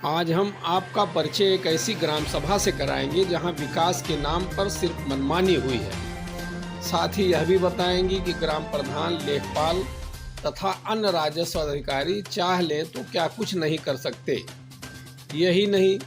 आज हम आपका परिचय एक ऐसी ग्राम सभा से कराएंगे जहां विकास के नाम पर सिर्फ मनमानी हुई है। साथ ही यह भी बताएंगे कि ग्राम प्रधान, लेखपाल तथा अन्य राजस्व अधिकारी चाह लें तो क्या कुछ नहीं कर सकते। यही नहीं,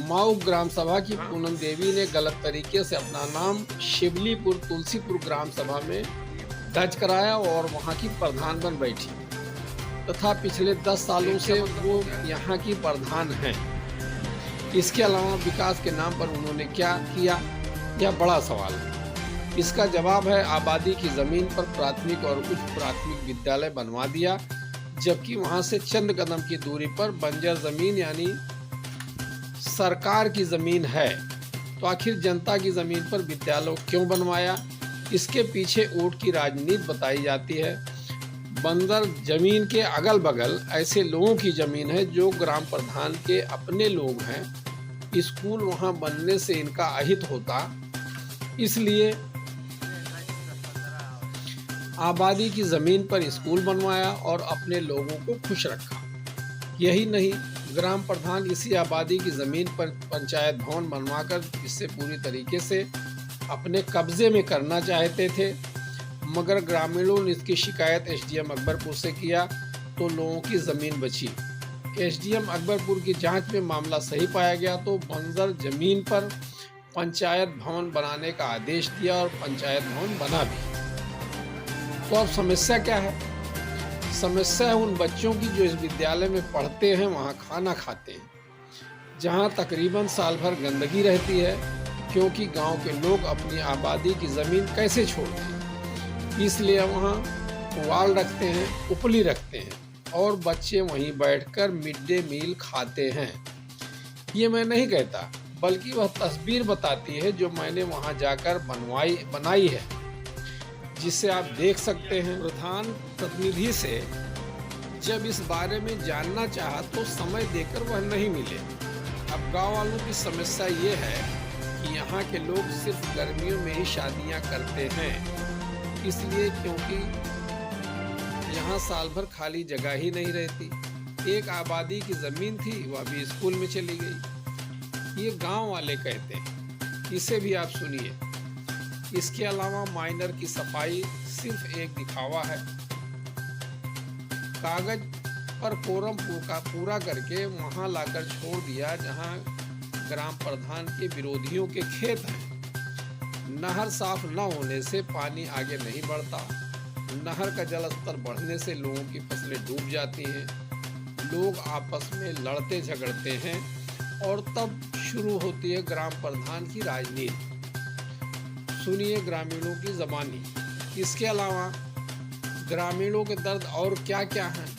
माऊ ग्राम सभा की पूनम देवी ने गलत तरीके से अपना नाम शिवलीपुर तुलसीपुर ग्राम सभा में दर्ज कराया और वहां की प्रधान बन बैठी तथा पिछले 10 सालों से वो यहाँ की प्रधान हैं। इसके अलावा विकास के नाम पर उन्होंने क्या किया, यह बड़ा सवाल है। इसका जवाब है आबादी की ज़मीन पर प्राथमिक और उच्च प्राथमिक विद्यालय बनवा दिया, जबकि वहाँ से चंद कदम की दूरी पर बंजर ज़मीन यानी सरकार की ज़मीन है। तो आखिर जनता की ज़मीन पर विद्यालय क्यों बनवाया? इसके पीछे वोट की राजनीति बताई जाती है। बंजर जमीन के अगल बगल ऐसे लोगों की जमीन है जो ग्राम प्रधान के अपने लोग हैं। स्कूल वहां बनने से इनका अहित होता, इसलिए आबादी की जमीन पर स्कूल बनवाया और अपने लोगों को खुश रखा। यही नहीं, ग्राम प्रधान इसी आबादी की जमीन पर पंचायत भवन बनवाकर इससे पूरी तरीके से अपने कब्जे में करना चाहते थे, मगर ग्रामीणों ने इसकी शिकायत एसडीएम अकबरपुर से किया तो लोगों की ज़मीन बची। एसडीएम अकबरपुर की जांच में मामला सही पाया गया तो बंजर जमीन पर पंचायत भवन बनाने का आदेश दिया और पंचायत भवन बना भी। तो अब समस्या क्या है? समस्या है उन बच्चों की जो इस विद्यालय में पढ़ते हैं, वहाँ खाना खाते हैं, जहाँ तकरीबन साल भर गंदगी रहती है, क्योंकि गांव के लोग अपनी आबादी की ज़मीन कैसे छोड़ते हैं। इसलिए वहाँ वाल रखते हैं, उपली रखते हैं और बच्चे वहीं बैठकर मिड डे मील खाते हैं। ये मैं नहीं कहता, बल्कि वह तस्वीर बताती है जो मैंने वहाँ जाकर बनाई है, जिसे आप देख सकते हैं। प्रधान प्रतिनिधि से जब इस बारे में जानना चाहा तो समय देकर वह नहीं मिले। अब गाँव वालों की समस्या ये है कि यहाँ के लोग सिर्फ गर्मियों में ही शादियाँ करते हैं, इसलिए क्योंकि यहाँ साल भर खाली जगह ही नहीं रहती। एक आबादी की ज़मीन थी, वह भी स्कूल में चली गई। ये गांव वाले कहते हैं, इसे भी आप सुनिए। इसके अलावा माइनर की सफाई सिर्फ एक दिखावा है। कागज पर कोरम पूरा करके वहाँ लाकर छोड़ दिया जहाँ ग्राम प्रधान के विरोधियों के खेत हैं। नहर साफ न होने से पानी आगे नहीं बढ़ता। नहर का जलस्तर बढ़ने से लोगों की फसलें डूब जाती हैं। लोग आपस में लड़ते झगड़ते हैं और तब शुरू होती है ग्राम प्रधान की राजनीति। सुनिए ग्रामीणों की ज़बानी। इसके अलावा ग्रामीणों के दर्द और क्या क्या हैं,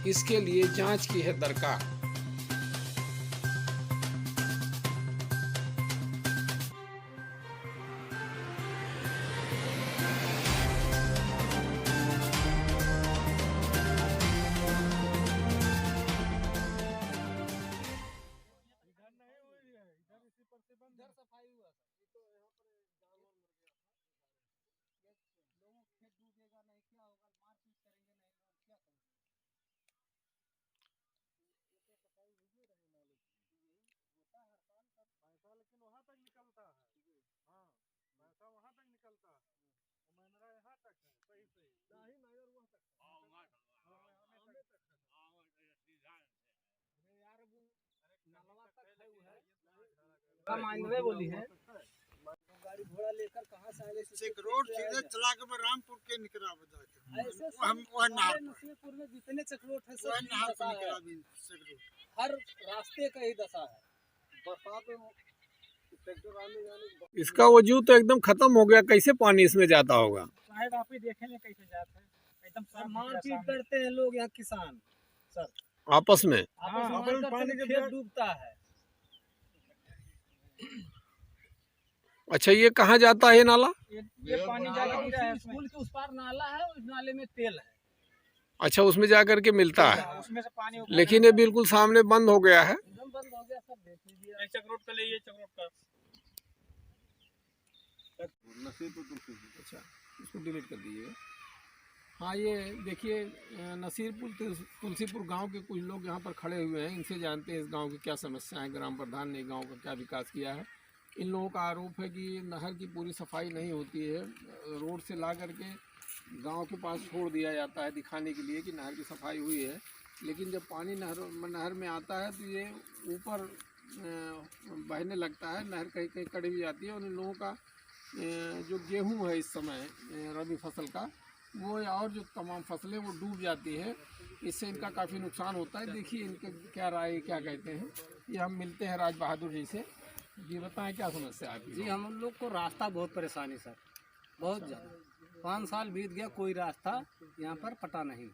इसके लिए जांच की है दरकार। सफाई हुआ था, ये तो यहाँ पर जानवर मर गया था, लोगों को खेत डूबेगा नहीं, क्या होगा, मारपीट करेंगे नहीं, लोग क्या करेंगे। ये तो सफाई हुई रही नाले की, यही होता है हर साल का पैसा, लेकिन वहाँ तक निकलता है। हाँ, पैसा वहाँ तक निकलता है, मैनरा यहाँ तक है, सही सही नहीं, मैनर वहाँ तक है, हमें तक है यार। वो नलवा तक है, वो है माइनरे बोली है। गाड़ी घोड़ा लेकर कहाँ से आए? चक्रोट सीधे चला के रामपुर के निकला बजा ऐसे हम वह नसीबपुर में जितने चक्रोट है सब दशा है। हर रास्ते का ही दशा है। बरसात में इसका वजूद तो एकदम खत्म हो गया। कैसे पानी इसमें जाता होगा? शायद आप ही देखेंगे कैसे जाते हैं, एकदम मारपीट करते हैं लोग यहाँ किसान सर आपस में पानी खेत डूबता है। अच्छा, ये कहाँ जाता है नाला? ये पानी जाकर स्कूल के उस पार नाला है, उस नाले में तेल है। अच्छा, उसमें जाकर के मिलता है, उसमें से पानी। लेकिन ये बिल्कुल सामने बंद हो गया है। एकदम बंद हो गया सर, देख लीजिए। चक्रोट का ले, ये चक्रोट का। अच्छा, इसको डिलीट कर दीजिए। हाँ, ये देखिए नसीरपुर तुलसीपुर गांव के कुछ लोग यहाँ पर खड़े हुए हैं, इनसे जानते हैं इस गांव की क्या समस्या है, ग्राम प्रधान ने गांव का क्या विकास किया है। इन लोगों का आरोप है कि नहर की पूरी सफाई नहीं होती है, रोड से ला करके गांव के पास छोड़ दिया जाता है दिखाने के लिए कि नहर की सफाई हुई है, लेकिन जब पानी नहर में आता है तो ये ऊपर बहने लगता है, नहर कहीं कहीं कट भी जाती है और इन लोगों का जो गेहूँ है इस समय रबी फसल का वो और जो तमाम फसलें वो डूब जाती है, इससे इनका काफ़ी नुकसान होता है। देखिए इनके क्या राय क्या कहते हैं। ये हम मिलते हैं राज बहादुर जी से। जी बताएं क्या समस्या है आपकी। जी हम लोग को रास्ता बहुत परेशानी सर, बहुत ज़्यादा। 5 साल बीत गया, कोई रास्ता यहाँ पर पटा नहीं।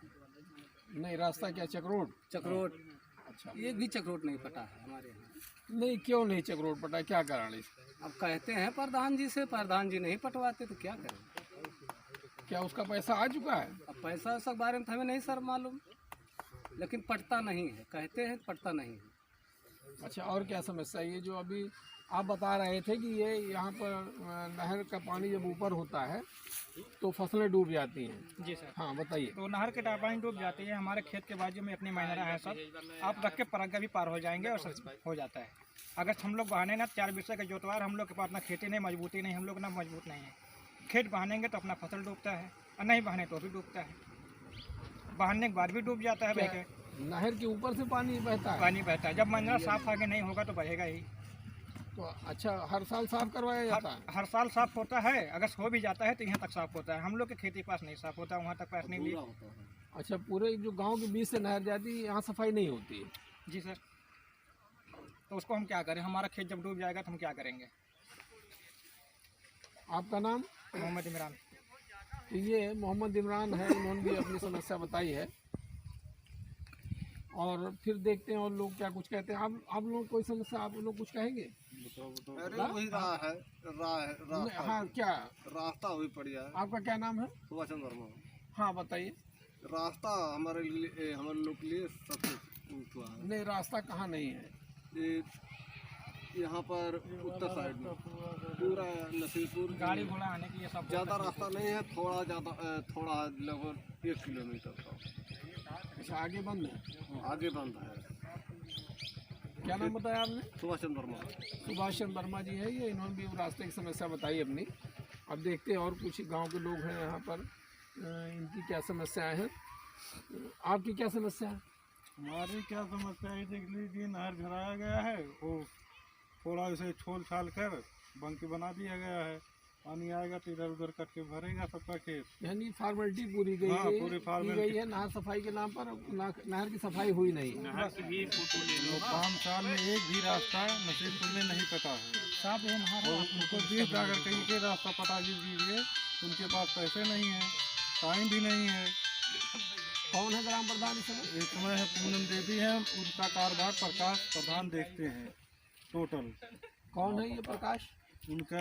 नहीं रास्ता क्या चक्रोट? चक्रोट, अच्छा, एक भी चक्रोट नहीं पटा है हमारे यहाँ। नहीं क्यों नहीं चक्रोट पटा, क्या कारण है इसका? अब कहते हैं प्रधान जी से, प्रधान जी नहीं पटवाते तो क्या करें। क्या उसका पैसा आ चुका है? अब पैसा सब बारे में तो हमें नहीं सर मालूम, लेकिन पटता नहीं है, कहते हैं पटता नहीं है। अच्छा, और क्या समस्या है? ये जो अभी आप बता रहे थे कि ये यहाँ पर नहर का पानी जब ऊपर होता है तो फसलें डूब जाती हैं। जी सर। हाँ बताइए। तो नहर के पानी डूब जाती है, हमारे खेत के बाजू में अपनी माइनरा है सब, आप रख के परग्गा भी पार हो जाएंगे और सब हो जाता है। अगर हम लोग बहाने ना 4 विषय का जोतवार, हम लोग के पास अपना खेती नहीं, मजबूती नहीं, हम लोग ना मजबूत नहीं है। खेत बहानेंगे तो अपना फसल डूबता है और नहीं बहाने तो भी डूबता है, बहाने के बाद भी डूब जाता है। बह के नहर के ऊपर से पानी बहता है? पानी बहता है, जब माइनरा साफ आगे नहीं होगा तो बहेगा ही। तो अच्छा, हर साल साफ करवाया जाता है? हर साल साफ होता है, अगर हो भी जाता है तो यहाँ तक साफ होता है। हम लोग के खेती पास नहीं साफ होता, वहाँ तक पास नहीं भी। अच्छा, पूरे जो गांव के बीच से नहर जाती है यहाँ सफाई नहीं होती है? जी सर। तो उसको हम क्या करें, हमारा खेत जब डूब जाएगा तो हम क्या करेंगे। आपका नाम? मोहम्मद इमरान। तो ये मोहम्मद इमरान है, इन्होंने भी अपनी समस्या बताई है और फिर देखते हैं और लोग क्या कुछ कहते हैं। आप लोग कोई समस्या, आप लोग कुछ कहेंगे? अरे वही राह हाँ, क्या रास्ता वही बढ़िया है। आपका क्या नाम है? सुभाष चंद्र वर्मा। हाँ बताइए। रास्ता हमारे लोग के लिए सबसे हुआ है। नहीं रास्ता कहाँ नहीं है? ये यहाँ पर उत्तर साइड में पूरा नसीरपुर गाड़ी घोड़ा आने के लिए सब ज़्यादा रास्ता नहीं है, थोड़ा लगभग 1 किलोमीटर का। अच्छा, आगे बंद है? आगे बंद है। क्या नाम बताया आपने? सुभाष चंद्र वर्मा। सुभाष चंद्र वर्मा जी है ये, इन्होंने भी रास्ते की समस्या बताई अपनी। अब देखते हैं और कुछ गांव के लोग हैं यहाँ पर, इनकी क्या समस्याएं हैं। आपकी क्या समस्या है? हमारी क्या समस्या है, देख लीजिए नहर भराया गया है, वो थोड़ा इसे छोल छाल कर बंकी बना दिया गया है। पानी आएगा तो इधर उधर करके भरेगा सबका खेत। यानी फॉर्मेलिटी पूरी गई हाँ, है, पूरी की फॉर्मेलिटी गई है नहर सफाई के नाम पर, नहर की सफाई हुई नहीं। तो 5 साल में एक भी रास्ता नसीरपुर में नहीं पटा है। साफ है और उनको बीच जाकर कहीं के रास्ता पटा दीजिए, उनके पास पैसे नहीं है, टाइम भी नहीं है। कौन है ग्राम प्रधान इस समय? इस समय है पूनम देवी है, उनका कार्यभार प्रकाश प्रधान देखते हैं टोटल। कौन है ये प्रकाश? उनका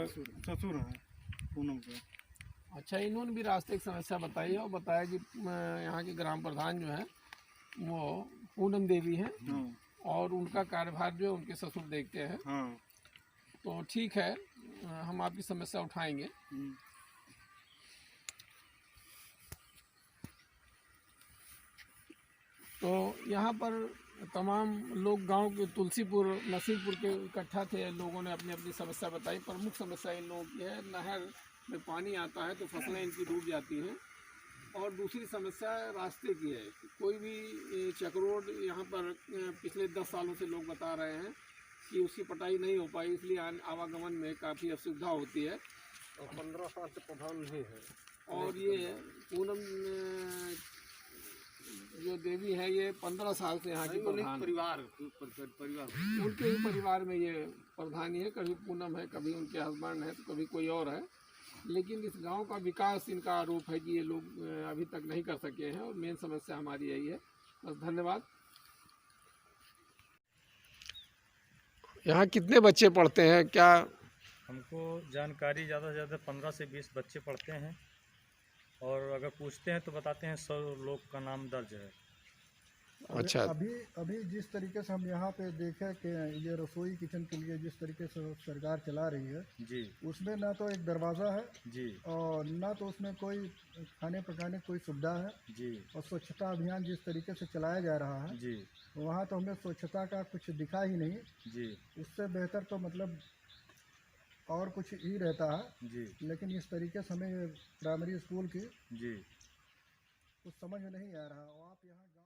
ससुर है पूनम के। अच्छा, इन्होंने भी रास्ते की समस्या बताई है और बताया कि यहाँ के ग्राम प्रधान जो है वो पूनम देवी हैं हाँ और उनका कार्यभार जो है उनके ससुर देखते हैं। हाँ। तो ठीक है, हम आपकी समस्या उठाएंगे। तो यहाँ पर तमाम लोग गांव के तुलसीपुर नसीरपुर के इकट्ठा थे, लोगों ने अपनी अपनी समस्या बताई। प्रमुख समस्या इन लोगों की है, नहर में पानी आता है तो फसलें इनकी डूब जाती हैं और दूसरी समस्या रास्ते की है। कोई भी चक्रोड यहाँ पर पिछले 10 सालों से लोग बता रहे हैं कि उसकी पटाई नहीं हो पाई, इसलिए आवागमन में काफ़ी असुविधा होती है। और 15 साल से प्रधान नहीं है। और ये पूनम जो देवी है ये 15 साल से यहाँ की प्रधान, परिवार उनके ही परिवार में ये प्रधानी है। कभी पूनम है, कभी उनके हस्बैंड है, तो कभी कोई और है। लेकिन इस गांव का विकास, इनका आरोप है कि ये लोग अभी तक नहीं कर सके हैं और मेन समस्या हमारी यही है। बस धन्यवाद। यहाँ कितने बच्चे पढ़ते हैं क्या? हमको जानकारी ज़्यादा से ज़्यादा 15 से 20 बच्चे पढ़ते हैं और अगर पूछते हैं तो बताते हैं 100 लोग का नाम दर्ज है। अच्छा। अभी अभी जिस तरीके से हम यहाँ पे देखें कि ये रसोई किचन के लिए जिस तरीके से सरकार चला रही है, जी उसमें ना तो एक दरवाज़ा है जी और ना तो उसमें कोई खाने पकाने की कोई सुविधा है, जी और स्वच्छता अभियान जिस तरीके से चलाया जा रहा है जी वहाँ तो हमें स्वच्छता का कुछ दिखा ही नहीं। जी उससे बेहतर तो मतलब और कुछ ही रहता है, जी लेकिन इस तरीके से हमें प्राइमरी स्कूल की जी कुछ समझ में नहीं आ रहा। और आप यहाँ